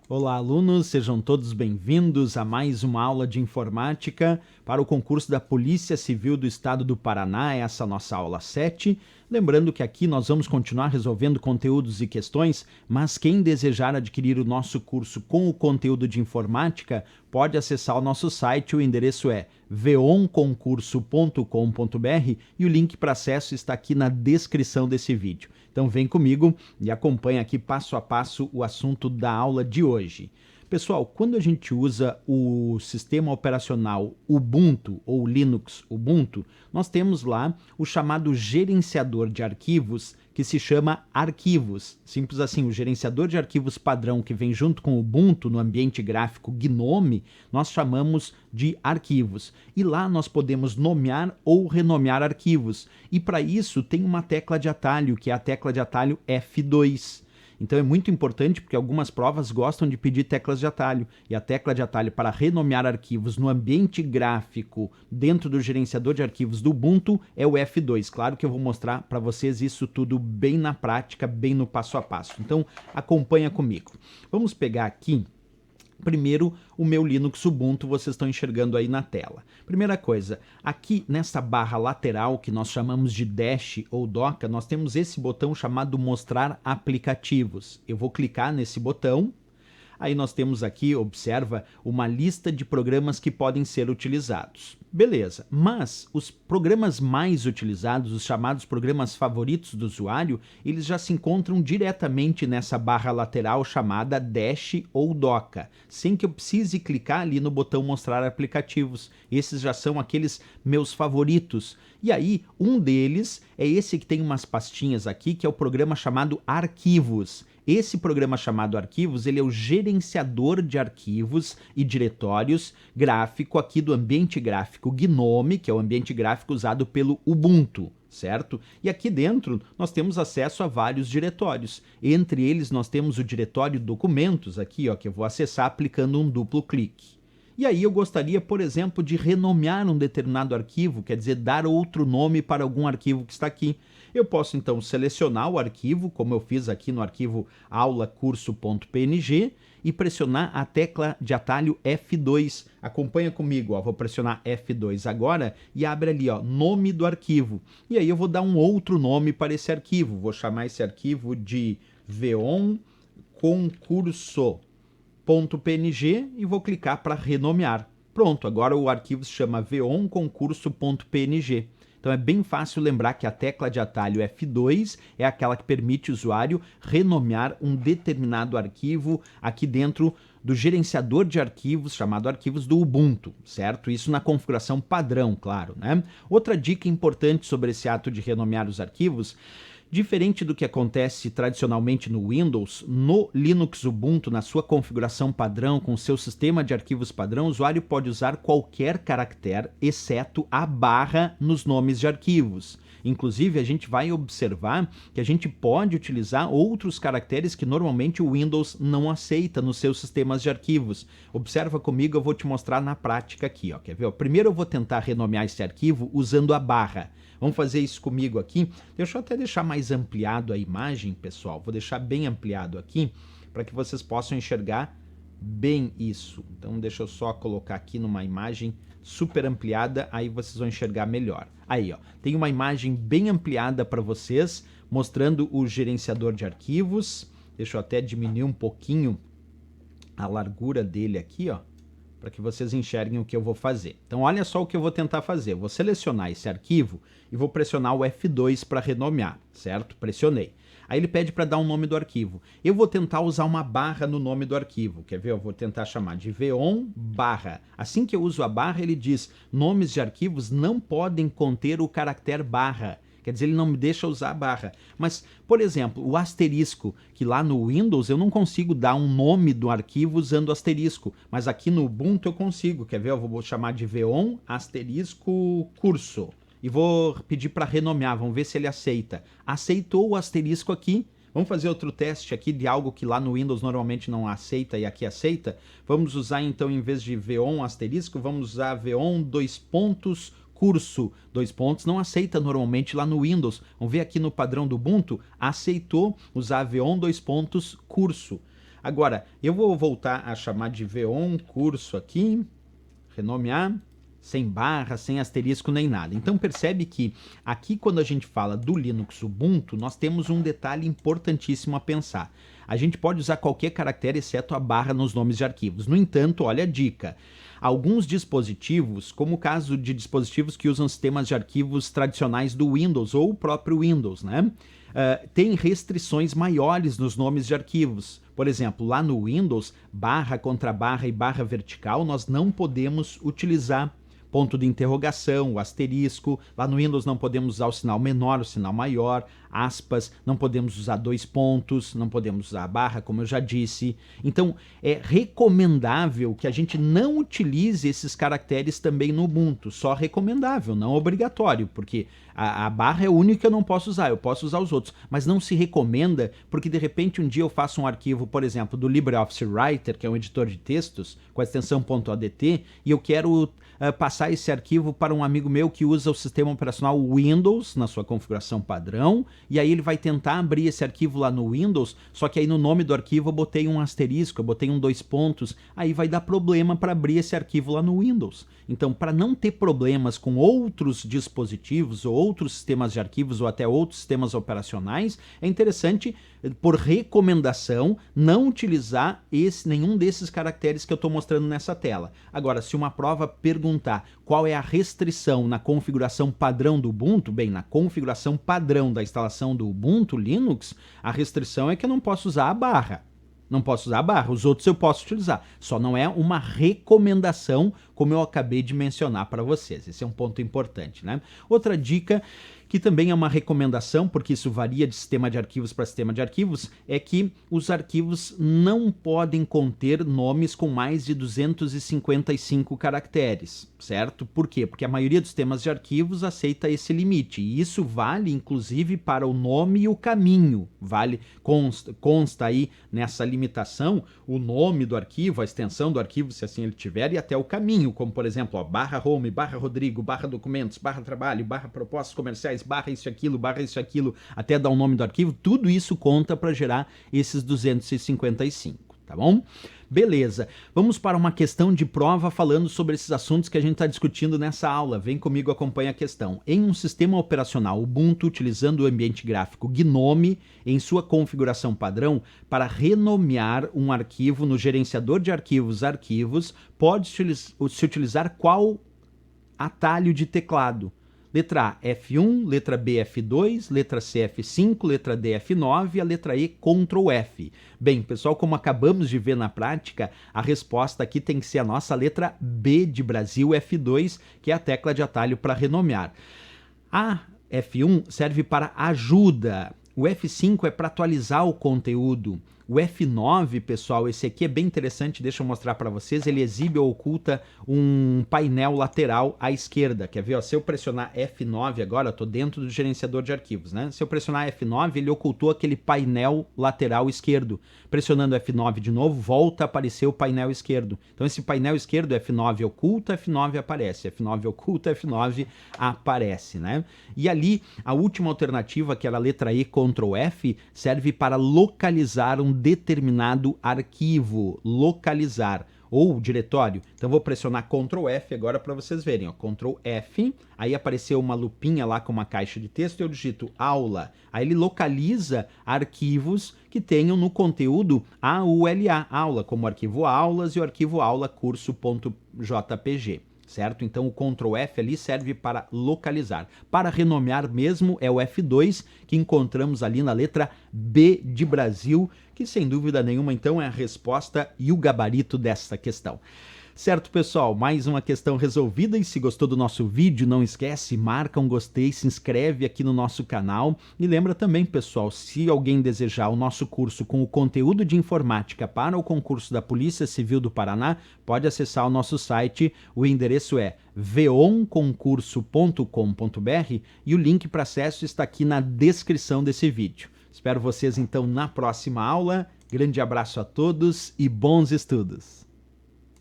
Olá, alunos, sejam todos bem-vindos a mais uma aula de informática para o concurso da Polícia Civil do Estado do Paraná, essa nossa aula 7. Lembrando que aqui nós vamos continuar resolvendo conteúdos e questões, mas quem desejar adquirir o nosso curso com o conteúdo de informática pode acessar o nosso site, o endereço é veonconcurso.com.br e o link para acesso está aqui na descrição desse vídeo. Então vem comigo e acompanha aqui passo a passo o assunto da aula de hoje. Pessoal, quando a gente usa o sistema operacional Ubuntu ou Linux Ubuntu, nós temos lá o chamado gerenciador de arquivos que se chama arquivos. Simples assim, o gerenciador de arquivos padrão que vem junto com o Ubuntu no ambiente gráfico GNOME, nós chamamos de arquivos. E lá nós podemos nomear ou renomear arquivos. E para isso tem uma tecla de atalho, que é a tecla de atalho F2. Então é muito importante porque algumas provas gostam de pedir teclas de atalho. E a tecla de atalho para renomear arquivos no ambiente gráfico dentro do gerenciador de arquivos do Ubuntu é o F2. Claro que eu vou mostrar para vocês isso tudo bem na prática, bem no passo a passo. Então acompanha comigo. Vamos pegar aqui primeiro o meu Linux Ubuntu, vocês estão enxergando aí na tela. Primeira coisa, aqui nessa barra lateral que nós chamamos de Dash ou Doca, nós temos esse botão chamado Mostrar Aplicativos. Eu vou clicar nesse botão. Aí nós temos aqui, observa, uma lista de programas que podem ser utilizados. Beleza, mas os programas mais utilizados, os chamados programas favoritos do usuário, eles já se encontram diretamente nessa barra lateral chamada Dash ou Doca, sem que eu precise clicar ali no botão Mostrar Aplicativos. Esses já são aqueles meus favoritos. E aí, um deles é esse que tem umas pastinhas aqui, que é o programa chamado Arquivos. Esse programa chamado Arquivos, ele é o gerenciador de arquivos e diretórios gráfico aqui do ambiente gráfico GNOME, que é o ambiente gráfico usado pelo Ubuntu, certo? E aqui dentro nós temos acesso a vários diretórios. Entre eles nós temos o diretório documentos aqui, ó, que eu vou acessar aplicando um duplo clique. E aí eu gostaria, por exemplo, de renomear um determinado arquivo, quer dizer, dar outro nome para algum arquivo que está aqui. Eu posso então selecionar o arquivo, como eu fiz aqui no arquivo aulacurso.png, e pressionar a tecla de atalho F2. Acompanha comigo, ó, vou pressionar F2 agora e abre ali, ó, nome do arquivo. E aí eu vou dar um outro nome para esse arquivo, vou chamar esse arquivo de veonconcurso.png e vou clicar para renomear. Pronto, agora o arquivo se chama veonconcurso.png. Então é bem fácil lembrar que a tecla de atalho F2 é aquela que permite o usuário renomear um determinado arquivo aqui dentro do gerenciador de arquivos, chamado arquivos do Ubuntu, certo? Isso na configuração padrão, claro, né? Outra dica importante sobre esse ato de renomear os arquivos: diferente do que acontece tradicionalmente no Windows, no Linux Ubuntu, na sua configuração padrão, com o seu sistema de arquivos padrão, o usuário pode usar qualquer caractere, exceto a barra nos nomes de arquivos. Inclusive, a gente vai observar que a gente pode utilizar outros caracteres que normalmente o Windows não aceita nos seus sistemas de arquivos. Observa comigo, eu vou te mostrar na prática aqui, ó. Quer ver? Primeiro eu vou tentar renomear esse arquivo usando a barra. Vamos fazer isso comigo aqui. Deixa eu até deixar mais ampliado a imagem, pessoal. Vou deixar bem ampliado aqui para que vocês possam enxergar bem isso. Então deixa eu só colocar aqui numa imagem super ampliada, aí vocês vão enxergar melhor. Aí, ó, tem uma imagem bem ampliada para vocês, mostrando o gerenciador de arquivos. Deixa eu até diminuir um pouquinho a largura dele aqui, ó, para que vocês enxerguem o que eu vou fazer. Então olha só o que eu vou tentar fazer. Eu vou selecionar esse arquivo e vou pressionar o F2 para renomear, certo? Pressionei. Aí ele pede para dar um nome do arquivo. Eu vou tentar usar uma barra no nome do arquivo. Quer ver? Eu vou tentar chamar de veon barra. Assim que eu uso a barra, ele diz: nomes de arquivos não podem conter o caractere barra. Quer dizer, ele não me deixa usar a barra. Mas, por exemplo, o asterisco, que lá no Windows eu não consigo dar um nome do arquivo usando asterisco, mas aqui no Ubuntu eu consigo. Quer ver? Eu vou chamar de veon asterisco curso. E vou pedir para renomear, vamos ver se ele aceita. Aceitou o asterisco aqui. Vamos fazer outro teste aqui de algo que lá no Windows normalmente não aceita e aqui aceita. Vamos usar então, em vez de veon asterisco, vamos usar veon dois pontos curso. Dois pontos não aceita normalmente lá no Windows. Vamos ver aqui no padrão do Ubuntu, aceitou usar veon dois pontos curso. Agora, eu vou voltar a chamar de V1 curso aqui, renomear, sem barra, sem asterisco nem nada. Então percebe que aqui quando a gente fala do Linux Ubuntu, nós temos um detalhe importantíssimo a pensar. A gente pode usar qualquer caractere exceto a barra nos nomes de arquivos. No entanto, olha a dica. Alguns dispositivos, como o caso de dispositivos que usam sistemas de arquivos tradicionais do Windows ou o próprio Windows, né? Tem restrições maiores nos nomes de arquivos. Por exemplo, lá no Windows, barra contra barra e barra vertical, nós não podemos utilizar ponto de interrogação, o asterisco. Lá no Windows não podemos usar o sinal menor, o sinal maior, aspas, não podemos usar dois pontos, não podemos usar a barra, como eu já disse. Então, é recomendável que a gente não utilize esses caracteres também no Ubuntu. Só recomendável, não obrigatório, porque a barra é o único que eu não posso usar, eu posso usar os outros. Mas não se recomenda, porque de repente um dia eu faço um arquivo, por exemplo, do LibreOffice Writer, que é um editor de textos, com a extensão .odt, e eu quero passar esse arquivo para um amigo meu que usa o sistema operacional Windows na sua configuração padrão, e aí ele vai tentar abrir esse arquivo lá no Windows, só que aí no nome do arquivo eu botei um asterisco, eu botei um dois pontos, aí vai dar problema para abrir esse arquivo lá no Windows. Então, para não ter problemas com outros dispositivos ou outros sistemas de arquivos ou até outros sistemas operacionais, é interessante, por recomendação, não utilizar nenhum desses caracteres que eu estou mostrando nessa tela. Agora, se uma prova perguntar qual é a restrição na configuração padrão do Ubuntu, bem, na configuração padrão da instalação do Ubuntu Linux, a restrição é que eu não posso usar a barra. Não posso usar a barra, os outros eu posso utilizar. Só não é uma recomendação, como eu acabei de mencionar para vocês. Esse é um ponto importante, né? Outra dica, que também é uma recomendação, porque isso varia de sistema de arquivos para sistema de arquivos, é que os arquivos não podem conter nomes com mais de 255 caracteres, certo? Por quê? Porque a maioria dos sistemas de arquivos aceita esse limite, e isso vale inclusive para o nome e o caminho. Consta aí nessa limitação o nome do arquivo, a extensão do arquivo, se assim ele tiver, e até o caminho, como por exemplo, ó, barra home, barra Rodrigo, barra documentos, barra trabalho, barra propostas comerciais, barra isso e aquilo, até dar o nome do arquivo, tudo isso conta para gerar esses 255, tá bom? Beleza, vamos para uma questão de prova falando sobre esses assuntos que a gente está discutindo nessa aula. Vem comigo, acompanha a questão. Em um sistema operacional Ubuntu, utilizando o ambiente gráfico GNOME em sua configuração padrão, para renomear um arquivo no gerenciador de arquivos, pode-se utilizar qual atalho de teclado? Letra A, F1, letra B, F2, letra C, F5, letra D, F9 e a letra E, Ctrl F. Bem, pessoal, como acabamos de ver na prática, a resposta aqui tem que ser a nossa letra B de Brasil, F2, que é a tecla de atalho para renomear. A F1 serve para ajuda. O F5 é para atualizar o conteúdo. O F9, pessoal, esse aqui é bem interessante, deixa eu mostrar para vocês, ele exibe ou oculta um painel lateral à esquerda. Quer ver? Ó, se eu pressionar F9 agora, eu estou dentro do gerenciador de arquivos, né? Se eu pressionar F9, ele ocultou aquele painel lateral esquerdo. Pressionando F9 de novo, volta a aparecer o painel esquerdo. Então esse painel esquerdo, F9 oculta, F9 aparece. F9 oculta, F9 aparece, né? E ali, a última alternativa, que era a letra E, Ctrl F, serve para localizar um determinado arquivo, localizar, ou diretório. Então vou pressionar Ctrl F agora para vocês verem, ó, Ctrl F, aí apareceu uma lupinha lá com uma caixa de texto, eu digito aula, aí ele localiza arquivos que tenham no conteúdo AULA, aula, como o arquivo aulas e o arquivo aula curso.jpg. Certo? Então o Ctrl F ali serve para localizar. Para renomear mesmo é o F2, que encontramos ali na letra B de Brasil, que sem dúvida nenhuma então é a resposta e o gabarito dessa questão. Certo, pessoal? Mais uma questão resolvida, e se gostou do nosso vídeo, não esquece, marca um gostei, se inscreve aqui no nosso canal e lembra também, pessoal, se alguém desejar o nosso curso com o conteúdo de informática para o concurso da Polícia Civil do Paraná, pode acessar o nosso site, o endereço é veonconcurso.com.br e o link para acesso está aqui na descrição desse vídeo. Espero vocês então na próxima aula, grande abraço a todos e bons estudos!